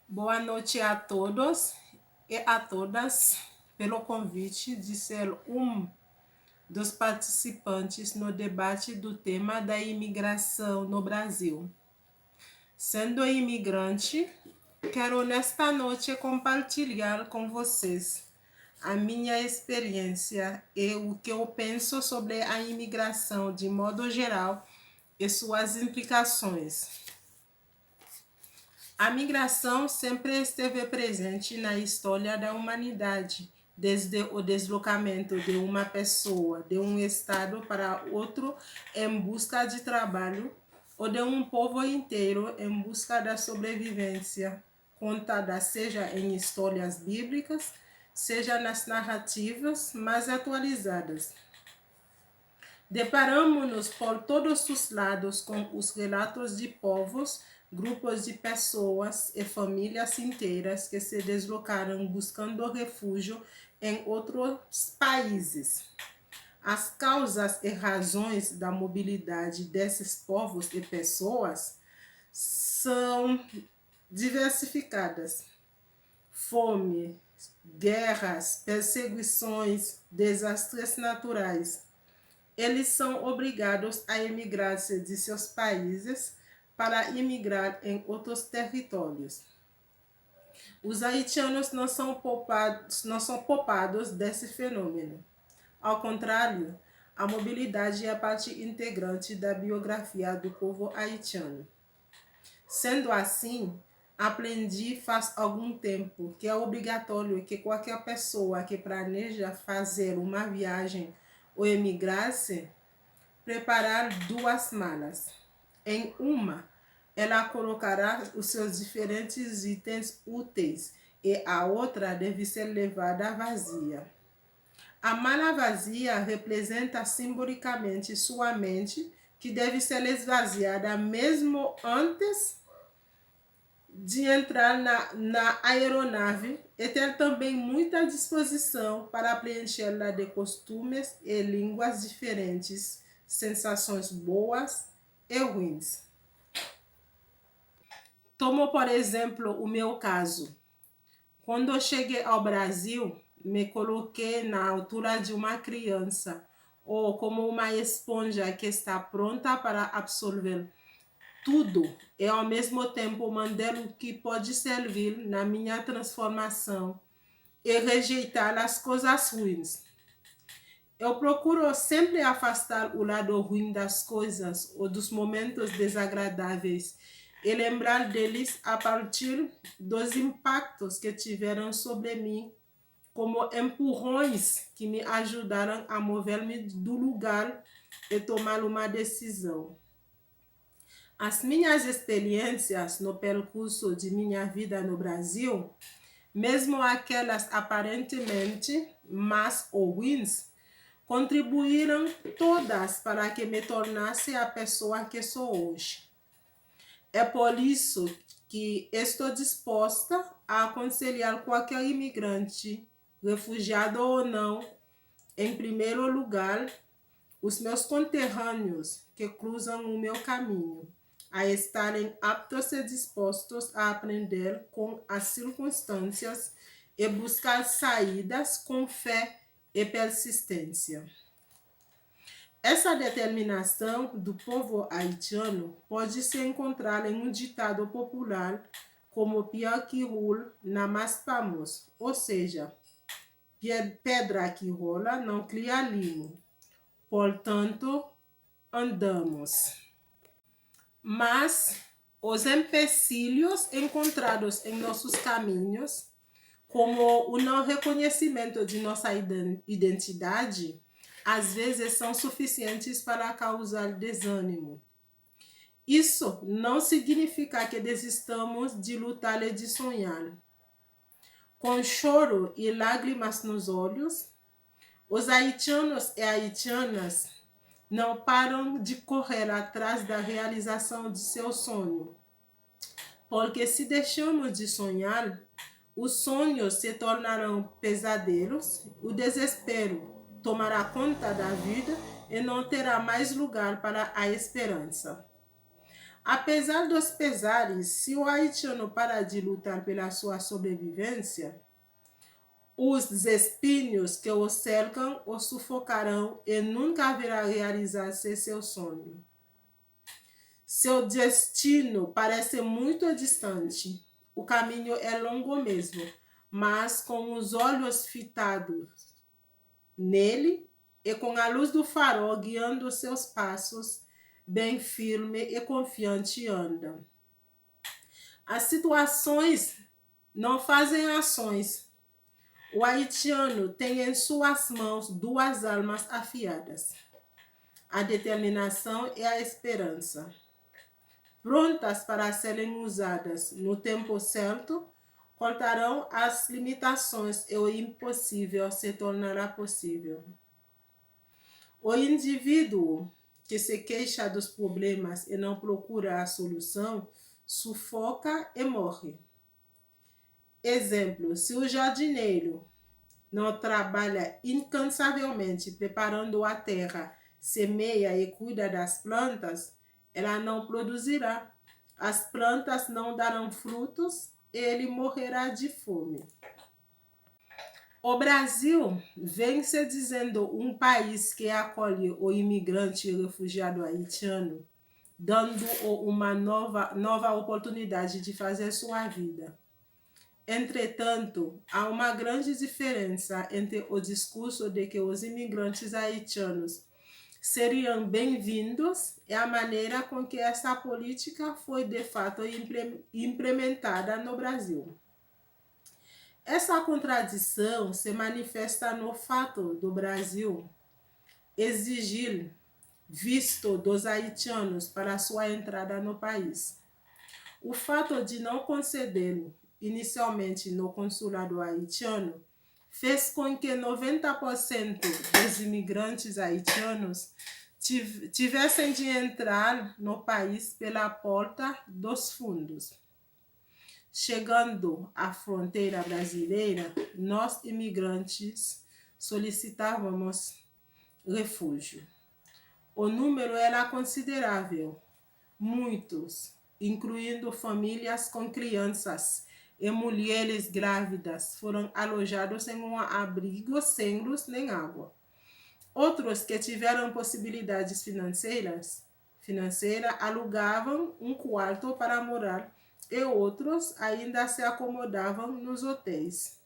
Boa noite a todos e a todas pelo convite de ser dos participantes no debate do tema da imigração no Brasil. Sendo imigrante, quero nesta noite compartilhar com vocês a minha experiência e o que eu penso sobre a imigração de modo geral e suas implicações. A migração sempre esteve presente na história da humanidade, desde o deslocamento de uma pessoa de um estado para outro em busca de trabalho, ou de um povo inteiro em busca da sobrevivência, contada seja em histórias bíblicas, seja nas narrativas mais atualizadas. Deparamos-nos por todos os lados com os relatos de povos, grupos de pessoas e famílias inteiras que se deslocaram buscando refúgio em outros países. As causas e razões da mobilidade desses povos e pessoas são diversificadas. Fome, guerras, perseguições, desastres naturais. Eles são obrigados a emigrar de seus países para imigrar em outros territórios. Os haitianos não são poupados desse fenômeno. Ao contrário, a mobilidade é parte integrante da biografia do povo haitiano. Sendo assim, aprendi faz algum tempo que é obrigatório que qualquer pessoa que planeja fazer uma viagem ou emigrar-se, preparar 2 malas. Em uma, ela colocará os seus diferentes itens úteis e a outra deve ser levada vazia. A mala vazia representa simbolicamente sua mente, que deve ser esvaziada mesmo antes de entrar na aeronave e ter também muita disposição para preenchê-la de costumes e línguas diferentes, sensações boas e ruins. Tomo, por exemplo, o meu caso. Quando eu cheguei ao Brasil, me coloquei na altura de uma criança, ou como uma esponja que está pronta para absorver tudo e ao mesmo tempo mandar o que pode servir na minha transformação e rejeitar as coisas ruins. Eu procuro sempre afastar o lado ruim das coisas ou dos momentos desagradáveis e lembrar deles a partir dos impactos que tiveram sobre mim, como empurrões que me ajudaram a mover-me do lugar e tomar uma decisão. As minhas experiências no percurso de minha vida no Brasil, mesmo aquelas aparentemente más ou ruins, contribuíram todas para que me tornasse a pessoa que sou hoje. É por isso que estou disposta a aconselhar qualquer imigrante, refugiado ou não, em primeiro lugar, os meus conterrâneos que cruzam o meu caminho, a estarem aptos e dispostos a aprender com as circunstâncias e buscar saídas com fé e persistência. Essa determinação do povo haitiano pode se encontrar em um ditado popular como pior que roule na mais famoso, ou seja, pedra que rola não cria limo. Portanto, andamos. Mas os empecilhos encontrados em nossos caminhos, como o não reconhecimento de nossa identidade, às vezes são suficientes para causar desânimo. Isso não significa que desistamos de lutar e de sonhar. Com choro e lágrimas nos olhos, os haitianos e haitianas não param de correr atrás da realização de seu sonho. Porque se deixamos de sonhar, os sonhos se tornarão pesadelos, o desespero tomará conta da vida e não terá mais lugar para a esperança. Apesar dos pesares, se o haitiano parar de lutar pela sua sobrevivência, os espinhos que o cercam o sufocarão e nunca haverá realizar-se seu sonho. Seu destino parece muito distante. O caminho é longo mesmo, mas com os olhos fitados nele e com a luz do farol guiando seus passos, bem firme e confiante anda. As situações não fazem ações. O haitiano tem em suas mãos duas armas afiadas: a determinação e a esperança, prontas para serem usadas no tempo certo, cortarão as limitações e o impossível se tornará possível. O indivíduo que se queixa dos problemas e não procura a solução, sufoca e morre. Exemplo: se o jardineiro não trabalha incansavelmente preparando a terra, semeia e cuida das plantas, ela não produzirá. As plantas não darão frutos e ele morrerá de fome. O Brasil vem se dizendo um país que acolhe o imigrante e refugiado haitiano, dando-o uma nova oportunidade de fazer sua vida. Entretanto, há uma grande diferença entre o discurso de que os imigrantes haitianos seriam bem-vindos e a maneira com que essa política foi de fato implementada no Brasil. Essa contradição se manifesta no fato do Brasil exigir visto dos haitianos para sua entrada no país. O fato de não concedê-lo inicialmente no consulado haitiano fez com que 90% dos imigrantes haitianos tivessem de entrar no país pela porta dos fundos. Chegando à fronteira brasileira, nós imigrantes solicitávamos refúgio. O número era considerável. Muitos, incluindo famílias com crianças e mulheres grávidas, foram alojados em um abrigo sem luz nem água. Outros que tiveram possibilidades financeiras alugavam um quarto para morar e outros ainda se acomodavam nos hotéis.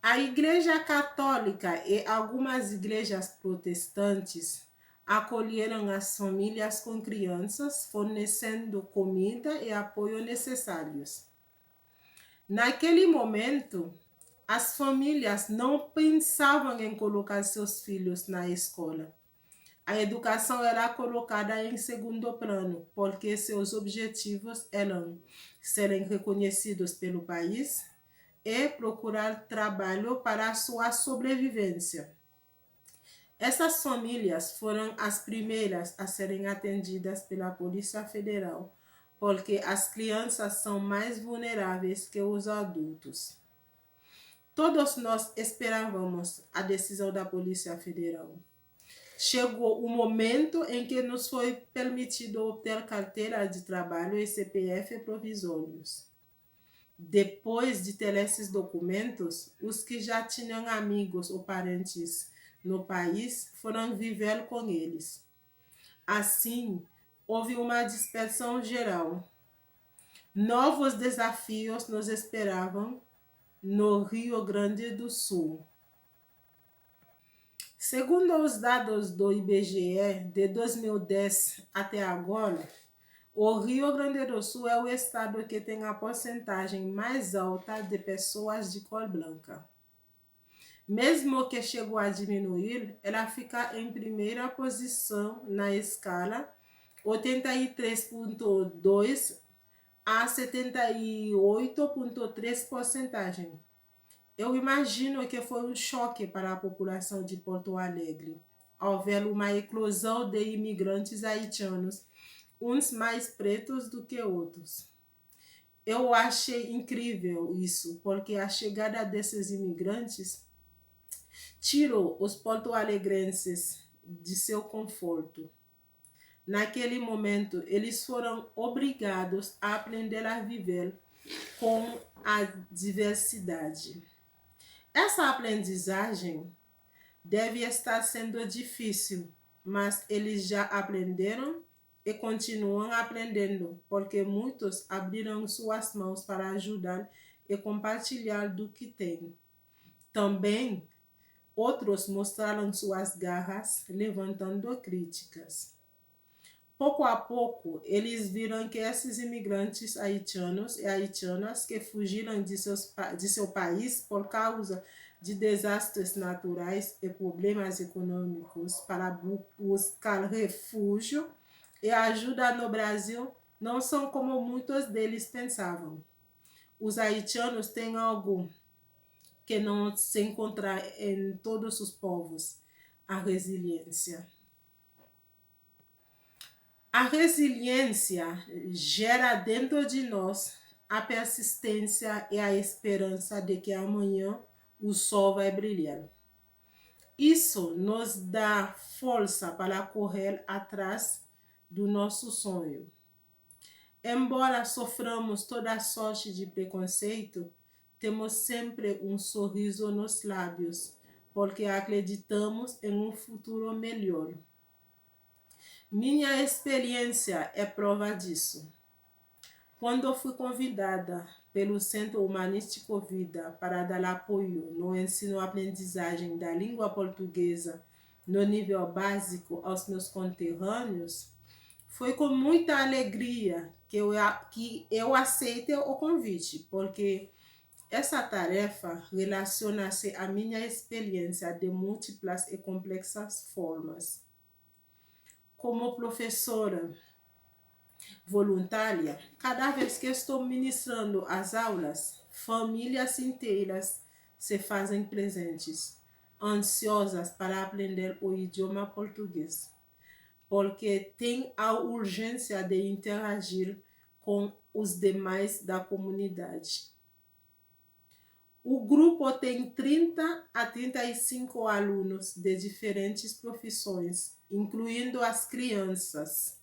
A Igreja Católica e algumas igrejas protestantes acolheram as famílias com crianças, fornecendo comida e apoio necessários. Naquele momento, as famílias não pensavam em colocar seus filhos na escola. A educação era colocada em segundo plano, porque seus objetivos eram serem reconhecidos pelo país e procurar trabalho para a sua sobrevivência. Essas famílias foram as primeiras a serem atendidas pela Polícia Federal, porque as crianças são mais vulneráveis que os adultos. Todos nós esperávamos a decisão da Polícia Federal. Chegou o momento em que nos foi permitido obter carteira de trabalho e CPF provisórios. Depois de ter esses documentos, os que já tinham amigos ou parentes no país foram viver com eles. Assim, houve uma dispersão geral. Novos desafios nos esperavam no Rio Grande do Sul. Segundo os dados do IBGE, de 2010 até agora, o Rio Grande do Sul é o estado que tem a porcentagem mais alta de pessoas de cor branca. Mesmo que chegou a diminuir, ela fica em primeira posição na escala, 83,2% a 78,3%. Eu imagino que foi um choque para a população de Porto Alegre, ao ver uma eclosão de imigrantes haitianos, uns mais pretos do que outros. Eu achei incrível isso, porque a chegada desses imigrantes tirou os porto-alegrenses de seu conforto. naquele momento, eles foram obrigados a aprender a viver com a diversidade. Essa aprendizagem deve estar sendo difícil, mas eles já aprenderam e continuam aprendendo, porque muitos abriram suas mãos para ajudar e compartilhar do que têm. Também outros mostraram suas garras, levantando críticas. Pouco a pouco, eles viram que esses imigrantes haitianos e haitianas que fugiram de seu país por causa de desastres naturais e problemas econômicos para buscar refúgio e ajuda no Brasil não são como muitos deles pensavam. Os haitianos têm algo que não se encontra em todos os povos: a resiliência. A resiliência gera dentro de nós a persistência e a esperança de que amanhã o sol vai brilhar. Isso nos dá força para correr atrás do nosso sonho. Embora soframos toda sorte de preconceito, temos sempre um sorriso nos lábios, porque acreditamos em um futuro melhor. Minha experiência é prova disso. Quando eu fui convidada pelo Centro Humanístico Vida para dar apoio no ensino-aprendizagem da língua portuguesa no nível básico aos meus conterrâneos, foi com muita alegria que eu aceitei o convite, porque essa tarefa relaciona-se à minha experiência de múltiplas e complexas formas. Como professora voluntária, cada vez que estou ministrando as aulas, famílias inteiras se fazem presentes, ansiosas para aprender o idioma português, porque têm a urgência de interagir com os demais da comunidade. O grupo tem 30 a 35 alunos de diferentes profissões, incluindo as crianças.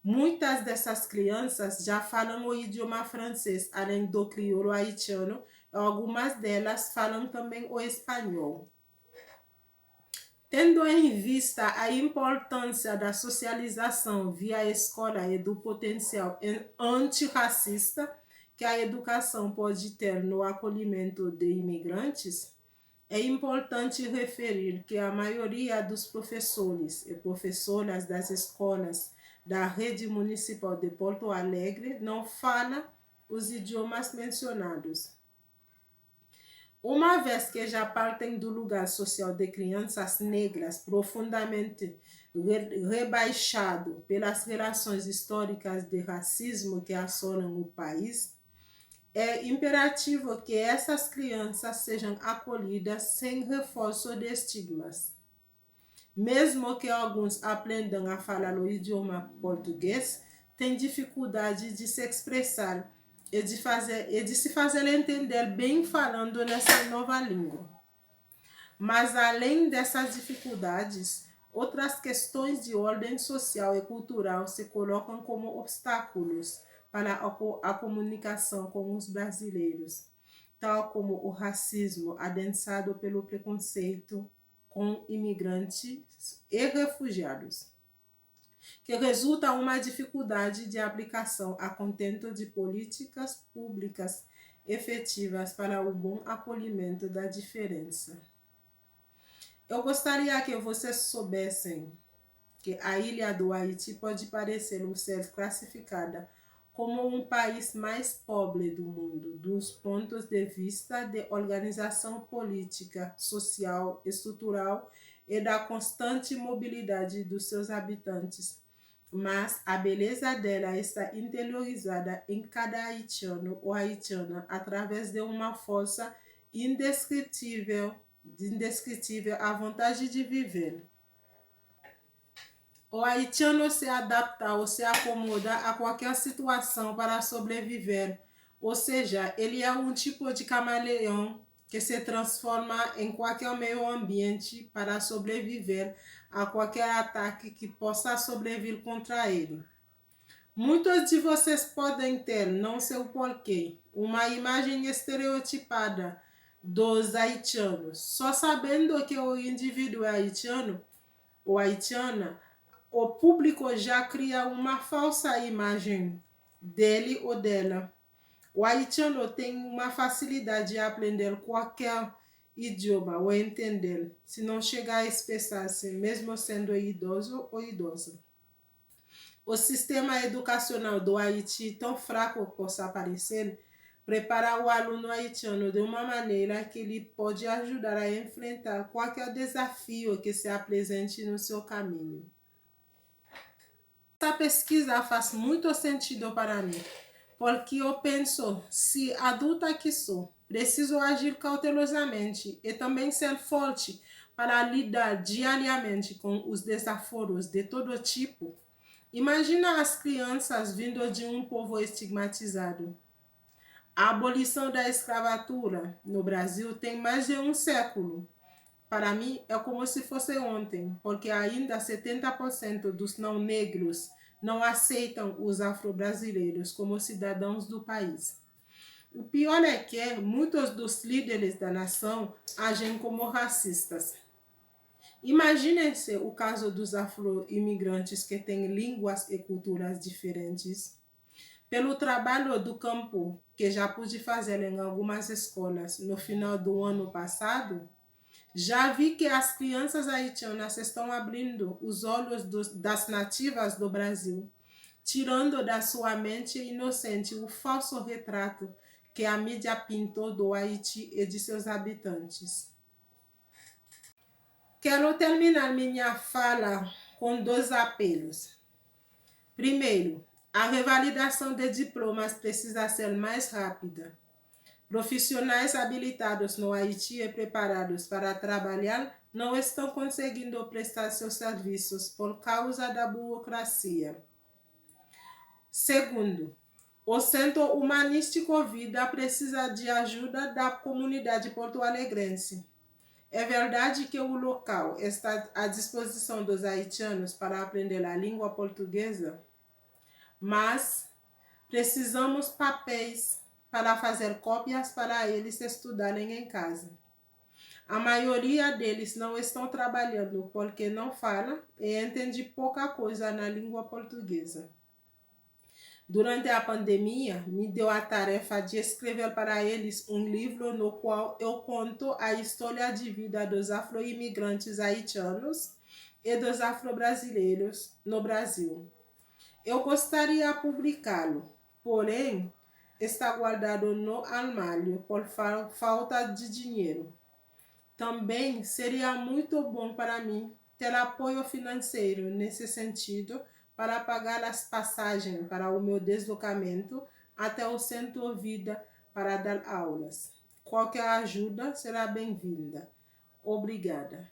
Muitas dessas crianças já falam o idioma francês, além do crioulo haitiano. Algumas delas falam também o espanhol. Tendo em vista a importância da socialização via escola e do potencial antirracista que a educação pode ter no acolhimento de imigrantes, é importante referir que a maioria dos professores e professoras das escolas da rede municipal de Porto Alegre não fala os idiomas mencionados. Uma vez que já partem do lugar social de crianças negras profundamente rebaixado pelas relações históricas de racismo que assolam o país, é imperativo que essas crianças sejam acolhidas sem reforço de estigmas. Mesmo que alguns aprendam a falar o idioma português, têm dificuldade de se expressar e de se fazer entender bem falando nessa nova língua. Mas além dessas dificuldades, outras questões de ordem social e cultural se colocam como obstáculos para a comunicação com os brasileiros, tal como o racismo adensado pelo preconceito com imigrantes e refugiados, que resulta uma dificuldade de aplicação a contento de políticas públicas efetivas para o bom acolhimento da diferença. Eu gostaria que vocês soubessem que a ilha do Haiti pode parecer ser classificada como um país mais pobre do mundo, dos pontos de vista de organização política, social, estrutural e da constante mobilidade dos seus habitantes. Mas a beleza dela está interiorizada em cada haitiano ou haitiana através de uma força indescritível a vontade de viver. O haitiano se adapta ou se acomoda a qualquer situação para sobreviver, ou seja, ele é um tipo de camaleão que se transforma em qualquer meio ambiente para sobreviver, a qualquer ataque que possa sobrevir contra ele. Muitos de vocês podem ter, não sei o porquê, uma imagem estereotipada dos haitianos, só sabendo que o indivíduo é haitiano ou haitiana, o público já cria uma falsa imagem dele ou dela. O haitiano tem uma facilidade de aprender qualquer idioma ou entender, se não chegar a expressar-se, mesmo sendo idoso ou idosa. O sistema educacional do Haiti, tão fraco possa parecer, prepara o aluno haitiano de uma maneira que ele pode ajudar a enfrentar qualquer desafio que se apresente no seu caminho. Essa pesquisa faz muito sentido para mim, porque eu penso, se adulta que sou, preciso agir cautelosamente e também ser forte para lidar diariamente com os desafios de todo tipo. Imagina as crianças vindo de um povo estigmatizado. A abolição da escravatura no Brasil tem mais de um século. Para mim, é como se fosse ontem, porque ainda 70% dos não negros não aceitam os afro-brasileiros como cidadãos do país. O pior é que muitos dos líderes da nação agem como racistas. Imaginem-se o caso dos afro-imigrantes que têm línguas e culturas diferentes. Pelo trabalho do campo que já pude fazer em algumas escolas no final do ano passado, já vi que as crianças haitianas estão abrindo os olhos das nativas do Brasil, tirando da sua mente inocente o falso retrato que a mídia pintou do Haiti e de seus habitantes. Quero terminar minha fala com 2 apelos. Primeiro, a revalidação de diplomas precisa ser mais rápida. Profissionais habilitados no Haiti e preparados para trabalhar não estão conseguindo prestar seus serviços por causa da burocracia. Segundo, o Centro Humanístico Vida precisa de ajuda da comunidade porto-alegrense. É verdade que o local está à disposição dos haitianos para aprender a língua portuguesa, mas precisamos papéis para fazer cópias para eles estudarem em casa. A maioria deles não estão trabalhando porque não fala e entende pouca coisa na língua portuguesa. Durante a pandemia, me deu a tarefa de escrever para eles um livro no qual eu conto a história de vida dos afro-imigrantes haitianos e dos afro-brasileiros no Brasil. Eu gostaria de publicá-lo, porém, está guardado no armário por falta de dinheiro. Também seria muito bom para mim ter apoio financeiro nesse sentido para pagar as passagens para o meu deslocamento até o Centro Vida para dar aulas. Qualquer ajuda será bem-vinda. Obrigada.